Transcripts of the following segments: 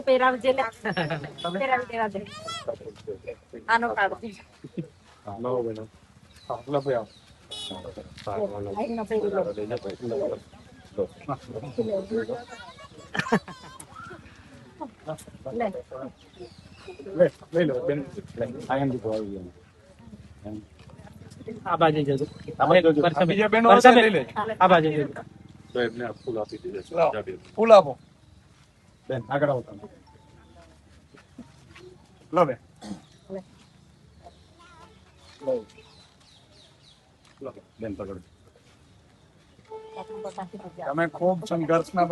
પહેરાવજે લે. પહેરાવી દેવા દે. આનો કાઢો. No, bueno. Lo veo. Ay, no pedí lo. Le. Lo, ven. I am the boy. આ બાજુ જજો. બીજા બહેનો વર્ષા લઈ લે. આ બાજુ જજો. તો એમને ફૂલ આપી દીધે છે. ફૂલ આપો બેન આગળ આવો તમે. લો બેન. લો બેન પકડો. તમે ખૂબ સંઘર્ષના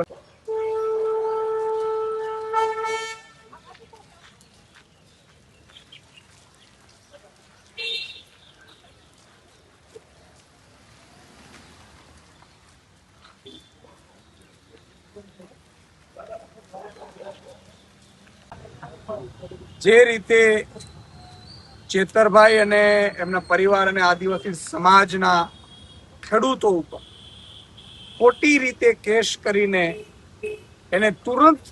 જે રીતે ચેતરભાઈ અને એમના પરિવાર અને આદિવાસી સમાજના ખેડૂતો ઉપર ખોટી રીતે કેસ કરીને એને તુરંત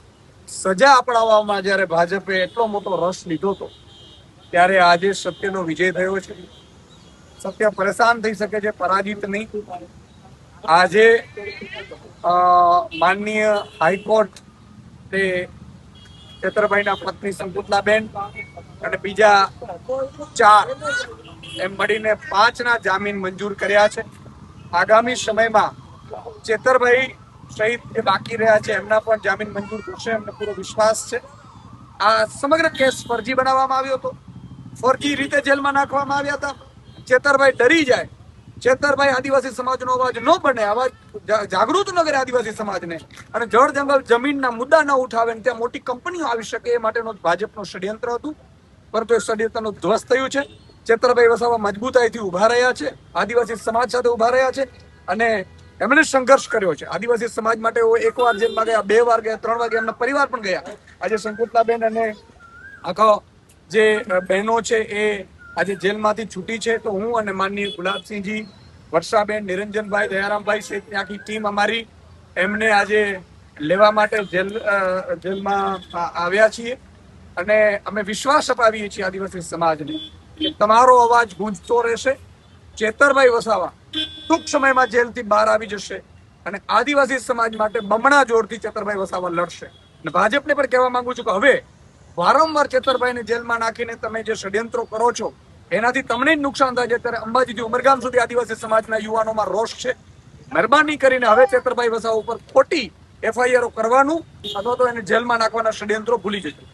સજા અપનાવવામાં જ્યારે ભાજપે એટલો મોટો રસ લીધો હતો ત્યારે આજે સત્યનો વિજય થયો છે. સત્ય પરેશાન થઈ શકે છે, પરાજિત નહીં. આજે માનનીય હાઈકોર્ટ તે ચેતરભાઈના પત્ની સંકુતલાબેન અને બીજા 4 એમ મળીને 5ના જામીન મંજૂર કર્યા છે. આગામી સમયમાં ચેતરભાઈ સહિત જે બાકી રહ્યા છે એમના પણ જામીન મંજૂર થશે, એમને પૂરો વિશ્વાસ છે. આ સમગ્ર કેસ ફરજી બનાવવામાં આવ્યો હતો, ફરજી રીતે જેલમાં નાખવામાં આવ્યા હતા. ચેતરભાઈ ડરી જાય, ચેતરભાઈ આદિવાસી સમાજનો અવાજ ન બને, અવાજ જાગૃત ન કરે આદિવાસી સમાજને, અને જળ જંગલ જમીનના મુદ્દા ન ઉઠાવે ને ત્યાં મોટી કંપનીઓ આવી શકે એ માટેનો ભાજપનું ષડયંત્ર હતું. પરંતુ એ ષડયંત્રનું ધ્વસ્ત થયું છે. ચેતરભાઈ વસાવા મજબૂતાઈથી ઉભા રહ્યા છે, આદિવાસી સમાજ સાથે ઉભા રહ્યા છે અને એમણે સંઘર્ષ કર્યો છે. આદિવાસી સમાજ માટે 1 વાર જેલમાં ગયા, 2 વાર ગયા, 3 વાર ગયા, એમના પરિવાર પણ ગયા. આજે સંકુતલાબેન અને આખો જે બહેનો છે એ આજે જેલમાંથી છૂટી છે. તો હું અને માનનીય ગુલાબસિંહજી, વર્ષાબેન, નિરંજનભાઈ, દયારામભાઈ સહિતની આખી ટીમ અમારી એમને આજે લેવા માટે જેલમાં આવ્યા છીએ અને અમે વિશ્વાસ અપાવીએ છીએ આદિવાસી સમાજને કે તમારો અવાજ ગૂંજતો રહેશે. ચેતરભાઈ વસાવા ટૂંક સમયમાં જેલથી બહાર આવી જશે અને આદિવાસી સમાજ માટે બમણા જોરથી ચેતરભાઈ વસાવા લડશે. અને ભાજપને પણ કહેવા માંગુ છું કે હવે વારંવાર ચેતરભાઈને જેલમાં નાખીને તમે જે ષડયંત્રો કરો છો એનાથી તમને જ નુકસાન થાય છે. ત્યારે અંબાજીથી ઉમરગામ સુધી આદિવાસી સમાજના યુવાનોમાં રોષ છે. મહેરબાની કરીને હવે ચેતરભાઈ વસાવા ઉપર ખોટી FIR કરવાનું અથવા તો એને જેલમાં નાખવાના ષડયંત્રો ભૂલી જજો.